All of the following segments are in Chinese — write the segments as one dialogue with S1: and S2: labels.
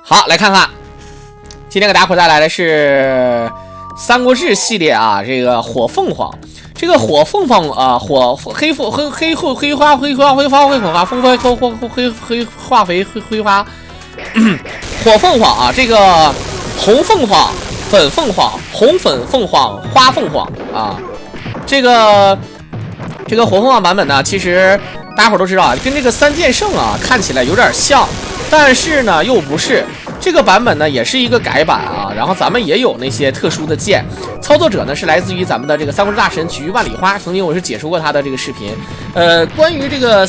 S1: 好，来看看，今天给大家伙带来的是《三国志》系列啊，这个火凤凰，这个火凤凰啊，黑花灰花火凤凰啊，这个红凤凰、粉凤凰、红粉凤凰、花凤凰啊，这个火凤凰版本呢，其实大家伙都知道啊，跟这个三剑圣啊看起来有点像。但是呢，又不是这个版本呢，也是一个改版啊。然后咱们也有那些特殊的剑，操作者呢是来自于咱们的这个三国志大神菊万里花，曾经我是解说过他的这个视频。关于这个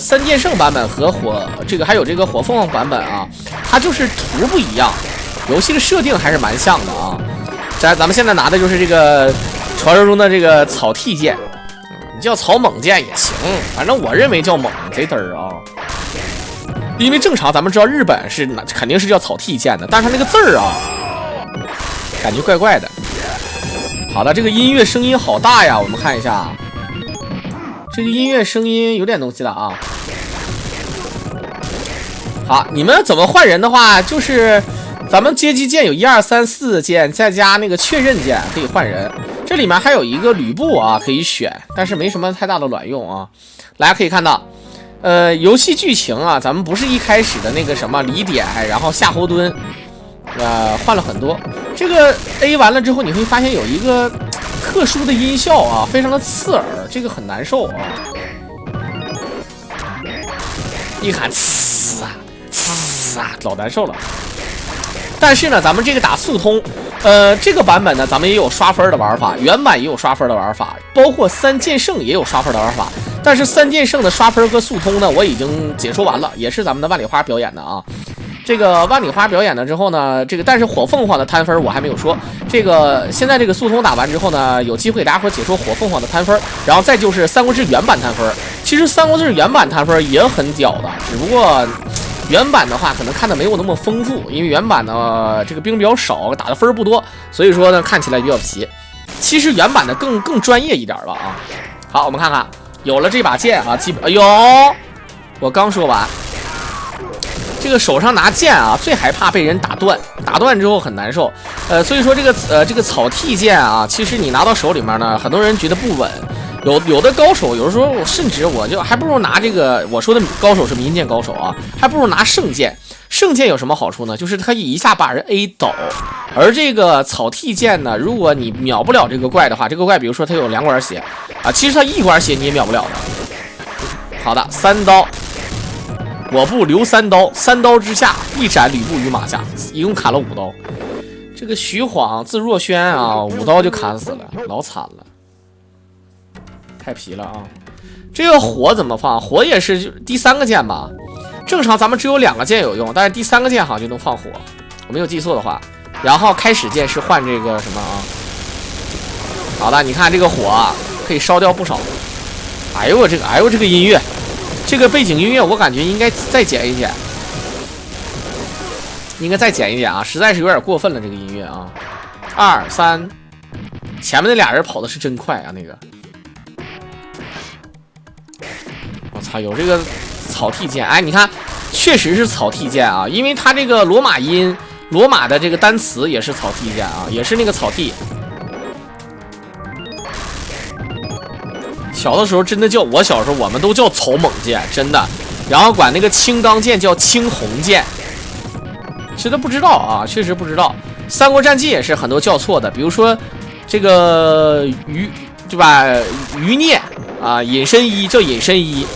S1: 三剑圣版本和还有这个火凤凰版本啊，它就是图不一样，游戏的设定还是蛮像的啊。咱们现在拿的就是这个传说中的这个草剃剑，你叫草猛剑也行，反正我认为叫猛贼嘚儿啊。因为正常咱们知道日本是肯定是叫草剃剑的，但是它那个字儿啊，感觉怪怪的。好的，这个音乐声音好大呀，我们看一下，这个音乐声音有点东西了啊。好，你们怎么换人的话，就是咱们阶级键有1、2、3、4键，再加那个确认键可以换人。这里面还有一个吕布啊可以选，但是没什么太大的卵用啊。大家可以看到。游戏剧情啊，咱们不是一开始的那个什么李典，然后夏侯惇，换了很多。这个 A 完了之后，你会发现有一个特殊的音效啊，非常的刺耳，这个很难受啊。一喊呲啊呲啊，老难受了。但是呢，咱们这个打速通，这个版本呢，咱们也有刷分的玩法，原版也有刷分的玩法，包括三剑圣也有刷分的玩法。但是三剑圣的刷分和速通呢，我已经解说完了，也是咱们的万里花表演的啊。这个万里花表演了之后呢，但是火凤凰的摊分我还没有说。这个现在这个速通打完之后呢，有机会给大家伙解说火凤凰的摊分，然后再就是三国志原版摊分。其实三国志原版摊分也很屌的，只不过原版的话可能看的没有那么丰富，因为原版呢这个兵比较少，打的分不多，所以说呢看起来比较皮。其实原版的更专业一点了啊。好，我们看看。有了这把剑啊，哎呦，我刚说完，这个手上拿剑啊，最害怕被人打断，打断之后很难受。所以说这个草剃剑啊，其实你拿到手里面呢，很多人觉得不稳。有的高手，有的时候甚至我就还不如拿这个，我说的高手是民间高手啊，还不如拿圣剑。圣剑有什么好处呢？就是它可以一下把人 A 倒。而这个草剃剑呢，如果你秒不了这个怪的话，这个怪比如说它有2管血啊，其实它1管血你也秒不了的。好的，3刀，我不留3刀，3刀之下一斩吕布于马下，一共砍了5刀。这个徐晃字若轩啊，5刀就砍死了，老惨了，太皮了啊！这个火怎么放？火也是第3个键吧？正常咱们只有2个键有用，但是第3个键好像就能放火，我没有记错的话。然后开始键是换这个什么啊？好的，你看这个火啊，可以烧掉不少。哎呦我这个音乐，这个背景音乐我感觉应该再减一减，应该再减一点啊，实在是有点过分了这个音乐啊。2、3，前面那俩人跑的是真快啊，那个。我操，有这个草剃剑，哎，你看，确实是草剃剑啊，因为它这个罗马音。罗马的这个单词也是草剃剑啊，也是那个草剃。小的时候真的叫，我小时候我们都叫草猛剑，真的。然后管那个青钢剑叫青红剑，谁都不知道啊，确实不知道。三国战记也是很多叫错的，比如说这个对吧？余孽啊，隐身衣叫隐身衣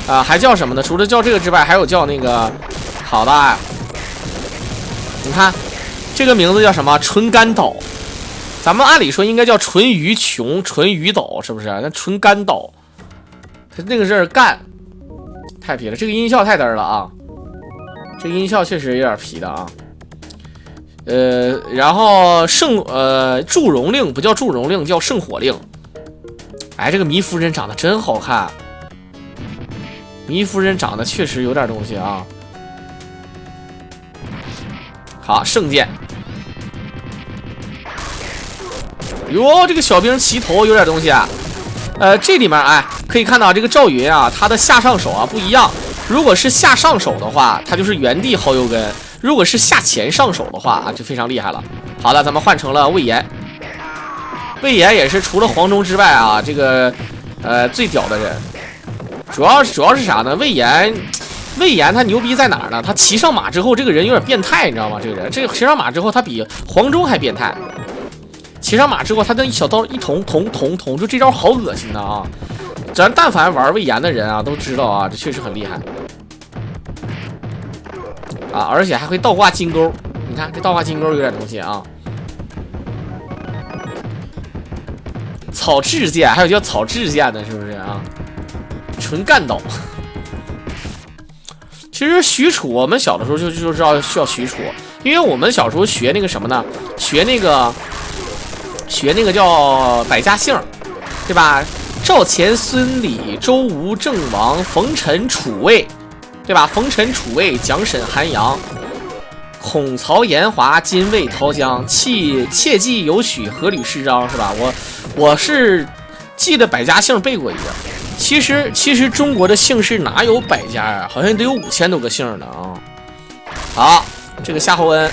S1: 啊，还叫什么呢？除了叫这个之外，还有叫那个好的。你看这个名字叫什么？纯干岛，咱们按理说应该叫纯鱼琼、纯鱼岛，是不是？那纯干岛，它那个字干，太皮了。这个音效太嘚了啊！这个音效确实有点皮的啊。然后祝融令不叫祝融令，叫圣火令。哎，这个糜夫人长得真好看，糜夫人长得确实有点东西啊。好，圣剑。哟，这个小兵齐头有点东西啊。这里面哎，可以看到这个赵云啊，他的下上手啊不一样。如果是下上手的话，它就是原地薅油根；如果是下前上手的话啊，就非常厉害了。好了，咱们换成了魏延。魏延也是除了黄忠之外啊，这个最屌的人。主要是啥呢？魏延他牛逼在哪儿呢？他骑上马之后，这个人有点变态，你知道吗？这个人，这个骑上马之后，他比黄忠还变态。骑上马之后，他跟一小刀一捅，就这招好恶心的啊！咱但凡玩魏延的人啊，都知道啊，这确实很厉害啊，而且还会倒挂金钩。你看这倒挂金钩有点东西啊。草雉剑，还有叫草雉剑的，是不是啊？纯干倒。其实许褚，我们小的时候就知道需要许褚，因为我们小时候学那个什么呢？学那个叫百家姓，对吧？赵钱孙李周吴郑王冯陈楚卫，对吧？冯陈楚卫蒋沈韩杨，孔曹严华金魏陶姜，切记有许阖闾师章，是吧？我是记得百家姓背过一个。其实中国的姓氏哪有百家呀？好像得有5000多个姓呢啊！好，这个夏侯恩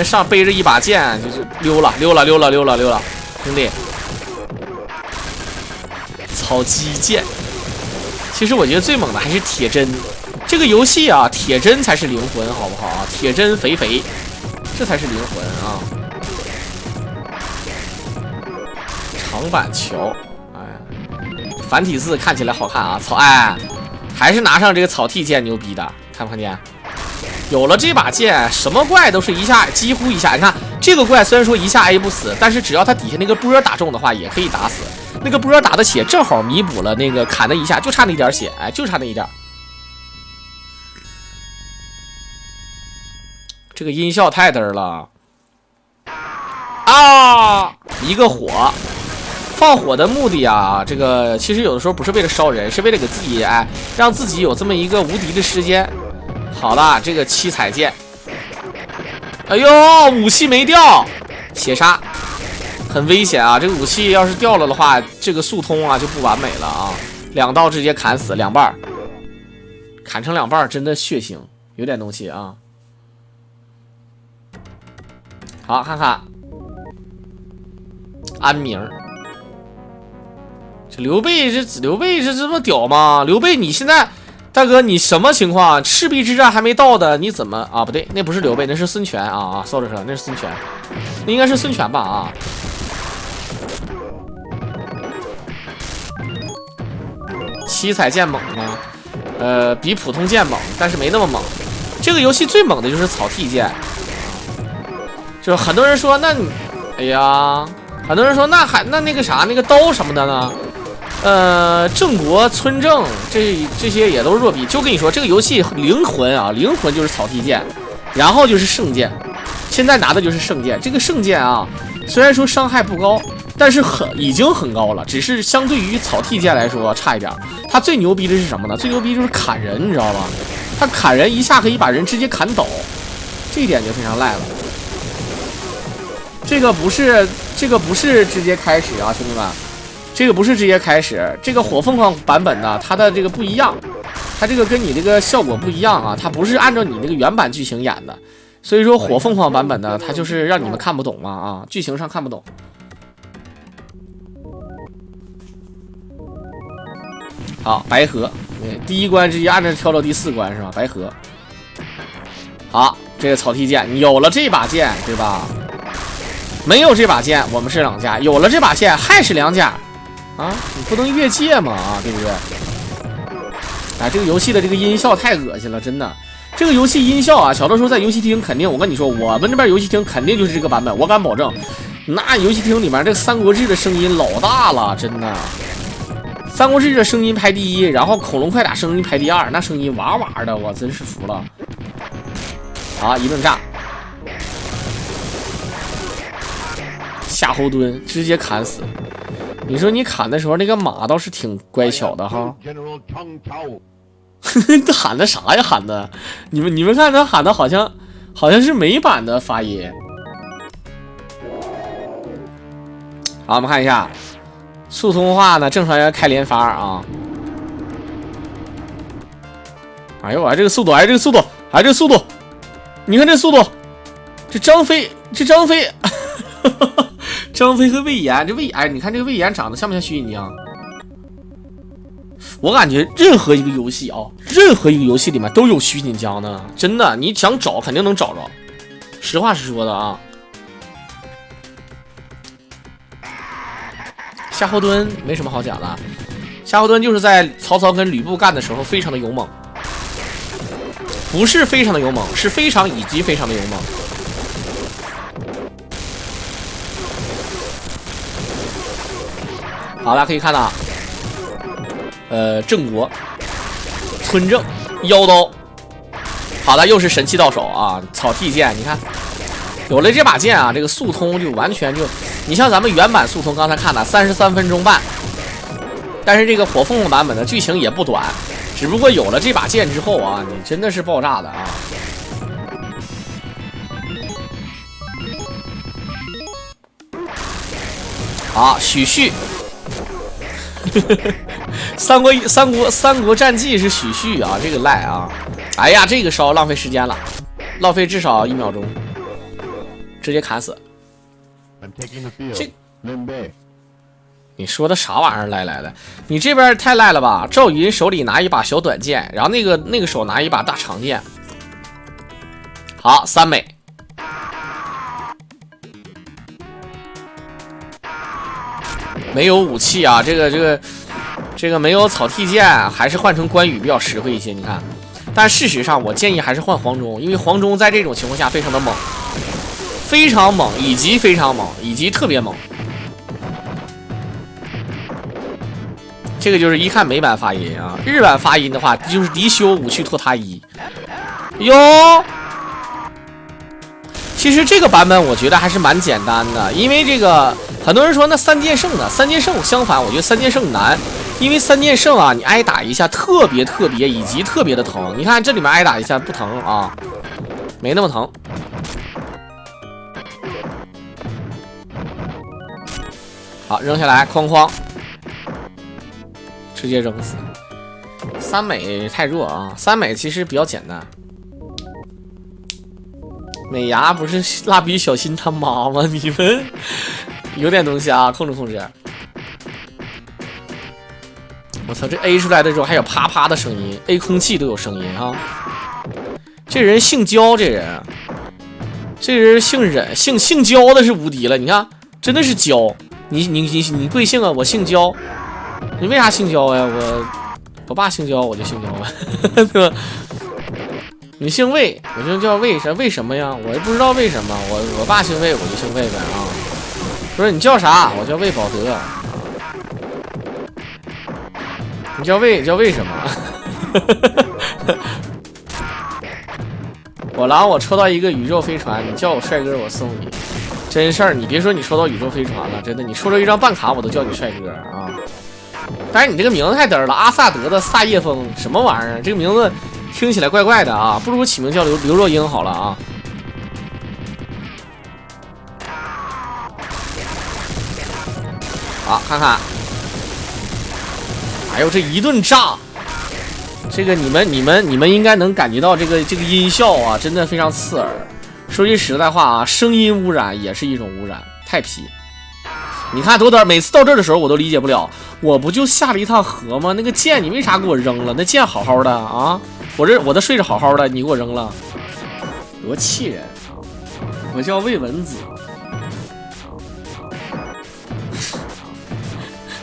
S1: 上背着一把剑，就是溜了，兄弟，草鸡剑。其实我觉得最猛的还是铁针，这个游戏啊，铁针才是灵魂，好不好啊？铁针肥，这才是灵魂啊！长板桥，繁体字看起来好看啊！还是拿上这个草剃剑牛逼的，看不看见？有了这把剑，什么怪都是几乎一下。你看这个怪虽然说一下 A 不死，但是只要他底下那个波打中的话，也可以打死。那个波打的血正好弥补了那个砍的一下，就差那一点血，就差那一点。这个音效太嘚了啊！一个火。放火的目的啊，这个其实有的时候不是为了烧人，是为了给自己让自己有这么一个无敌的时间。好的，这个七彩剑，哎呦，武器没掉，血杀，很危险啊！这个武器要是掉了的话，这个速通啊就不完美了啊！2刀直接砍死2半，砍成2半真的血腥，有点东西啊。好，看看安明。这刘备是这么屌吗？刘备，你现在大哥你什么情况？赤壁之战还没到的，你怎么啊？不对，那不是刘备，那是孙权啊！sorry， 那是孙权，那应该是孙权吧啊？七彩剑猛吗？比普通剑猛，但是没那么猛。这个游戏最猛的就是草剃剑，就是很多人说那，哎呀，很多人说那个啥那个刀什么的呢？郑国村正这些也都是弱比。就跟你说，这个游戏灵魂就是草剃剑，然后就是圣剑。现在拿的就是圣剑，这个圣剑啊，虽然说伤害不高，但是已经很高了，只是相对于草剃剑来说差一点。它最牛逼的是什么呢？最牛逼就是砍人，你知道吧？它砍人一下可以把人直接砍倒，这一点就非常赖了。这个不是直接开始啊，兄弟们。这个不是直接开始，这个火凤凰版本呢，它的这个不一样，它这个跟你这个效果不一样啊，它不是按照你那个原版剧情演的，所以说火凤凰版本呢，它就是让你们看不懂嘛啊，剧情上看不懂。好，白河，第1关直接按照跳到第4关是吧？白河。好，这个草剃剑，你有了这把剑，对吧？没有这把剑，我们是2家；有了这把剑，还是2家。啊，你不能越界嘛啊，对不对？哎，这个游戏的这个音效太恶心了，真的。这个游戏音效啊，小的时候在游戏厅肯定，我跟你说，我们这边游戏厅肯定就是这个版本，我敢保证。那游戏厅里面这个《三国志》的声音老大了，真的。《三国志》的声音排第1，然后《恐龙快打》声音排第2，那声音哇哇的，我真是服了。好，一顿炸。夏侯惇直接砍死。你说你砍的时候，那个马倒是挺乖巧的哈。他喊的啥呀？喊的，你们看他喊的好像是美版的发音。好，我们看一下，速通话呢，正常要开连发啊。哎呦，这个速度，这个速度，你看这速度，这张飞，张飞和魏延，你看这个魏延长得像不像虚拟娘？我感觉任何一个游戏啊，任何一个游戏里面都有虚拟江的，真的，你想找肯定能找着，实话实说的啊。夏侯惇没什么好讲的，夏侯惇就是在曹操跟吕布干的时候非常的勇猛，不是非常的勇猛，是非常以及非常的勇猛。好，大家可以看到，郑国村正妖刀，好了，又是神器到手啊！草剃剑，你看，有了这把剑啊，这个速通就完全就，你像咱们原版速通，刚才看的33分钟半，但是这个火凤凰版本的剧情也不短，只不过有了这把剑之后啊，你真的是爆炸的啊！好，许旭。三国战记是许旭啊，这个赖啊！哎呀，这个稍浪费时间了，浪费至少1秒钟，直接砍死。这你说的啥玩意儿赖的？你这边太赖了吧？赵云手里拿一把小短剑，然后那个手拿一把大长剑。好，3美。没有武器啊，这个没有草剃剑，还是换成关羽比较实惠一些。你看，但事实上我建议还是换黄忠，因为黄忠在这种情况下非常的猛，非常猛，以及非常猛，以及特别猛。这个就是一看美版发音啊，日版发音的话就是敌修武去拓他一哟。其实这个版本我觉得还是蛮简单的，因为这个很多人说那三剑圣呢，三剑圣相反，我觉得三剑圣难，因为三剑圣啊，你挨打一下特别以及特别的疼。你看这里面挨打一下不疼啊，没那么疼。好，扔下来，哐哐，直接扔死。三美太弱啊，三美其实比较简单。美牙不是蜡笔小新他妈吗？你们有点东西啊，控制。我操，这 A 出来的时候还有啪啪的声音 ，A 空气都有声音啊。这人姓焦，这人姓忍，姓焦的是无敌了。你看，真的是焦。你贵姓啊？我姓焦。你为啥姓焦呀？我爸姓焦，我就姓焦了，对吧？你姓魏，我就叫魏，为什么呀？我也不知道为什么，我爸姓魏，我就姓魏呗啊。不是你叫啥？我叫魏宝德。你叫魏什么？我狼，我抽到一个宇宙飞船，你叫我帅哥，我送你。真事儿，你别说你抽到宇宙飞船了，真的，你抽着一张办卡，我都叫你帅哥啊。但是你这个名字太嘚了，阿萨德的萨叶风，什么玩意儿？这个名字听起来怪怪的啊，不如起名叫刘若英好了啊。好，看看，哎呦，这一顿炸，这个你们应该能感觉到这个音效啊，真的非常刺耳。说句实在话啊，声音污染也是一种污染，太皮。你看多点，每次到这儿的时候我都理解不了，我不就下了一趟河吗？那个剑你为啥给我扔了？那剑好好的啊，我这睡着好好的，你给我扔了，多气人啊！我叫魏文子。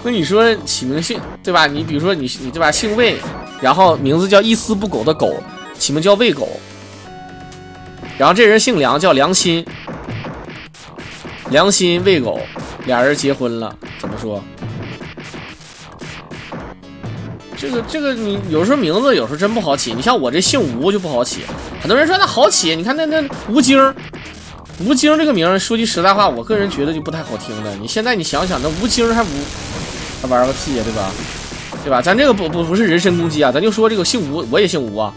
S1: 那你说起名姓对吧？你比如说你对吧，姓魏，然后名字叫一丝不苟的苟，起名叫魏狗。然后这人姓梁，叫梁心，梁心魏狗，俩人结婚了，怎么说？这个你有时候名字有时候真不好起，你像我这姓吴就不好起，很多人说那好起，你看那吴京这个名，说句实在话，我个人觉得就不太好听的。你现在你想想，那吴京还玩个屁呀，对吧？咱这个不是人身攻击啊，咱就说这个姓吴，我也姓吴啊，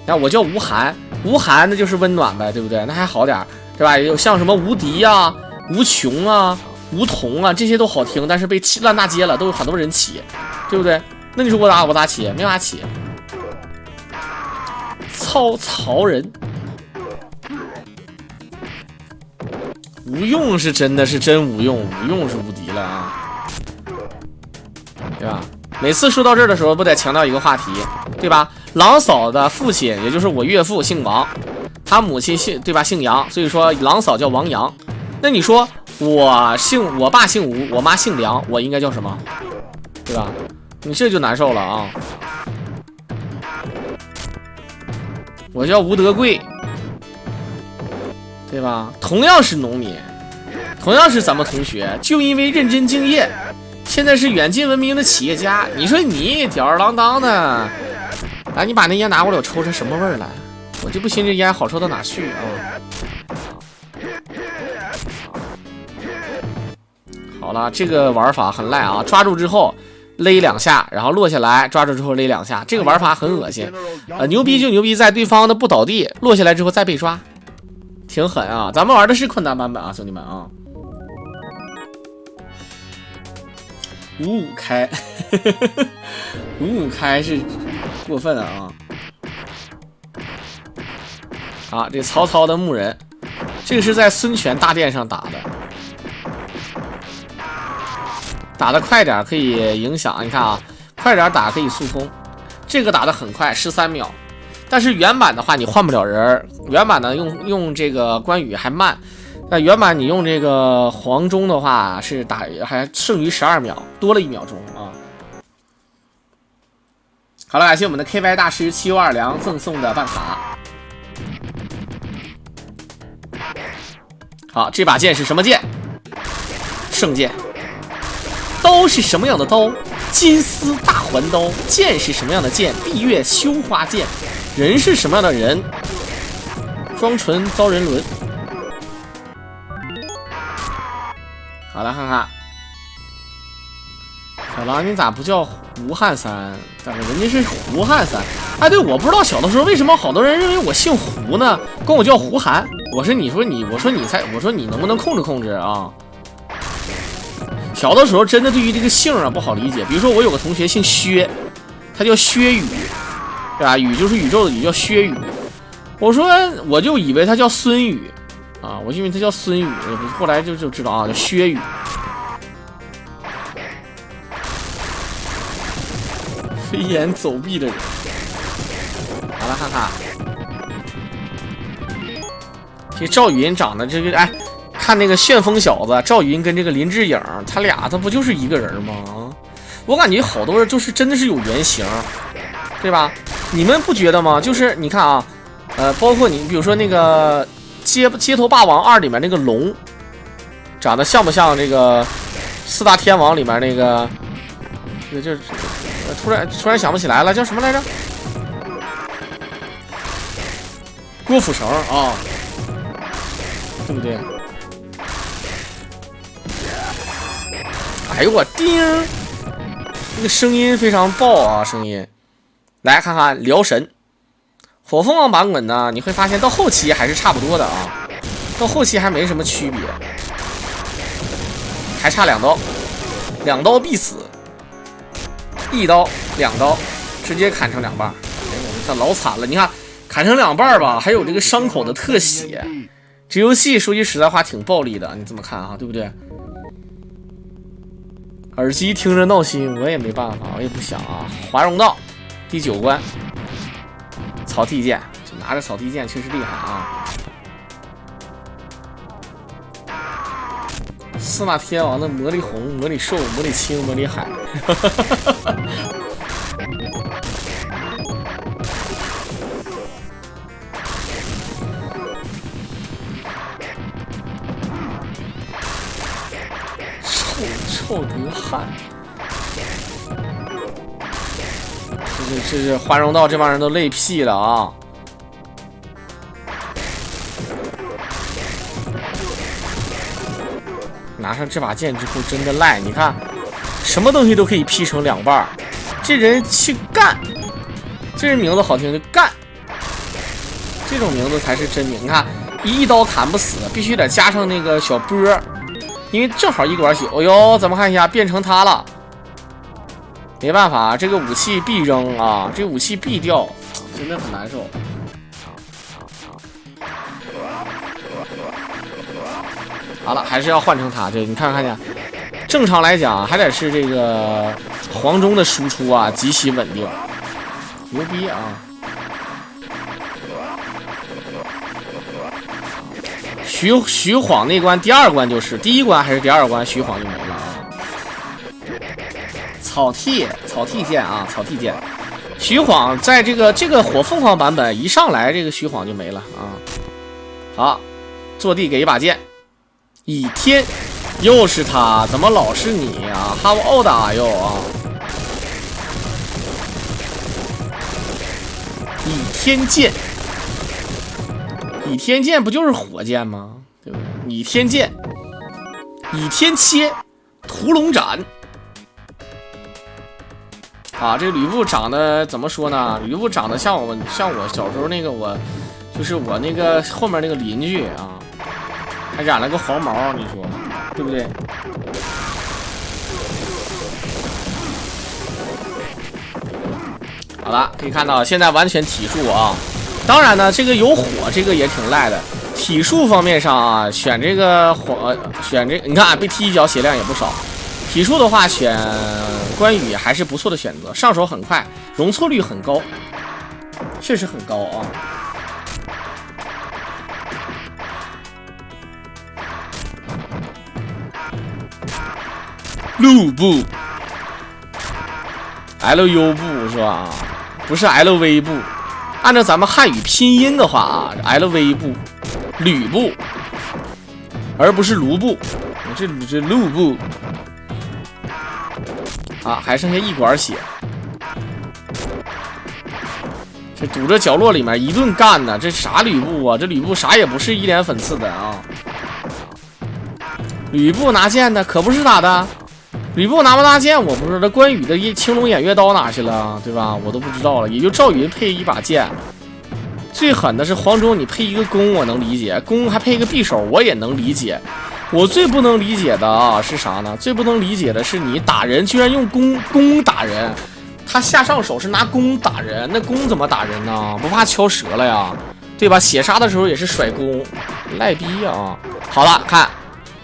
S1: 然后我叫吴涵，吴涵那就是温暖呗，对不对？那还好点，对吧？有像什么无敌啊、无穷啊、梧桐啊，这些都好听，但是被烂大街了，都有很多人起，对不对？那你说我咋起？没法起。曹人。无用是真的是真无用，无用是无敌了啊，对吧？每次说到这儿的时候，不得强调一个话题，对吧？狼嫂的父亲，也就是我岳父，姓王，他母亲姓对吧？姓杨，所以说狼嫂叫王杨。那你说我爸姓吴，我妈姓梁，我应该叫什么？对吧？你这就难受了啊！我叫吴德贵。对吧？同样是农民，同样是咱们同学，就因为认真敬业，现在是远近闻名的企业家。你说你吊儿郎当的，来，你把那烟拿过来，我抽出什么味儿来？我就不信这烟好抽到哪去啊！好了，这个玩法很赖啊！抓住之后勒两下，然后落下来，抓住之后勒两下，这个玩法很恶心。牛逼就牛逼在对方的不倒地，落下来之后再被抓。挺狠啊！咱们玩的是困难版本啊，兄弟们啊，55开，55开是过分了啊！啊，这曹操的牧人，这个是在孙权大殿上打的，打得快点可以影响，你看啊，快点打可以速通，这个打得很快，13秒。但是原版的话，你换不了人。原版呢，用这个关羽还慢。那原版你用这个黄忠的话，是打还剩余12秒，多了1秒钟啊。好了，感谢我们的 KY 大师752良赠送的办卡。好，这把剑是什么剑？圣剑。刀是什么样的刀？金丝大环刀。剑是什么样的剑？闭月羞花剑。人是什么样的人？装纯遭人伦。好了，看看小狼，你咋不叫胡汉三？但是人家是胡汉三。哎，对，我不知道小的时候为什么好多人认为我姓胡呢？管我叫胡涵。我说你能不能控制控制啊？小的时候真的对于这个姓啊不好理解。比如说我有个同学姓薛，他叫薛宇。对吧？宇就是宇宙的宇，叫薛宇。我就以为他叫孙宇啊，我就以为他叫孙宇，后来就知道啊，叫薛宇。飞檐走壁的人。好了，看看这赵云长得这个，哎，看那个旋风小子赵云跟这个林志颖，他不就是一个人吗？我感觉好多人就是真的是有原型，对吧？你们不觉得吗？就是你看啊，包括你比如说那个街头霸王2里面那个龙，长得像不像这个4大天王里面那个就是突然想不起来了，叫什么来着？郭富城啊，对不对？哎呦我叮，那个声音非常爆啊，声音。来看看辽神火凤凰版本呢，你会发现到后期还是差不多的啊，到后期还没什么区别，还差2刀，2刀必死，1刀2刀直接砍成2半，这老惨了。你看砍成2半吧，还有这个伤口的特写，这游戏说句实在话挺暴力的，你这么看啊，对不对？耳机听着闹心，我也没办法，我也不想啊。华容道第9关，草剃剑，拿着草剃剑确实厉害啊！4大天王的魔力红、魔力兽、魔力青、魔力海，臭德汉。这是华容道这帮人都累屁了啊！拿上这把剑之后真的赖，你看什么东西都可以劈成2半，这人去干，这人名字好听就干，这种名字才是真名。你看一刀砍不死，必须得加上那个小波，因为正好一管血。哦呦，咱们看一下，变成他了。没办法，这个武器必扔啊，这个武器必掉，真的很难受。好了，还是要换成他。这你看见，正常来讲还得是这个黄忠的输出啊极其稳定，牛逼啊！徐晃那关第2关就是第1关还是第2关，徐晃就没了啊。草剃剑啊，草剃剑。徐晃在这个火凤凰版本一上来，这个徐晃就没了啊。好，坐地给一把剑，倚天，又是他，怎么老是你啊？哈我殴打又啊！倚天剑，倚天剑不就是火箭吗？对不对？倚天剑，倚天切，屠龙斩。啊，这个吕布长得怎么说呢？吕布长得像我小时候那个就是我那个后面那个邻居啊，还染了个黄毛，你说对不对？好了，可以看到现在完全体术啊。当然呢，这个有火，这个也挺赖的。体术方面上啊，选这个你看被踢一脚血量也不少。体术的话，选关羽还是不错的选择，上手很快，容错率很高，确实很高啊。路步 ，LU 步是吧？不是 LV 步。按照咱们汉语拼音的话啊 ，LV 步，吕布，而不是卢布，这路步。啊，还剩下1管血，这堵着角落里面一顿干呢。这啥吕布啊？这吕布啥也不是，一脸粉刺的啊。吕布拿剑的可不是打的，吕布拿不拿剑我不知道。这关羽的青龙偃月刀哪去了，对吧？我都不知道了。也就赵云配一把剑，最狠的是黄忠，你配一个弓我能理解，弓还配一个匕首我也能理解。我最不能理解的啊是啥呢？最不能理解的是你打人居然用弓打人，他下上手是拿弓打人，那弓怎么打人呢？不怕敲折了呀？对吧？血杀的时候也是甩弓，赖逼啊！好了，看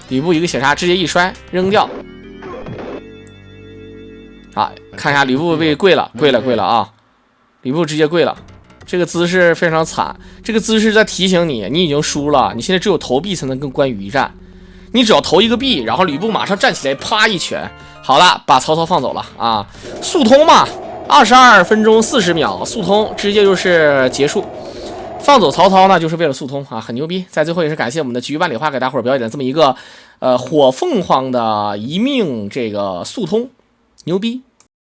S1: 吕布一个血杀直接一摔扔掉。啊，看一下吕布被跪了啊！吕布直接跪了，这个姿势非常惨，这个姿势在提醒你，你已经输了，你现在只有投币才能跟关羽一战。你只要投一个币，然后吕布马上站起来，啪一拳，好了，把曹操放走了啊！速通嘛，22分钟40秒，速通直接就是结束。放走曹操呢，就是为了速通啊，很牛逼。在最后也是感谢我们的菊万里花给大伙儿表演的这么一个火凤凰的一命这个速通，牛逼。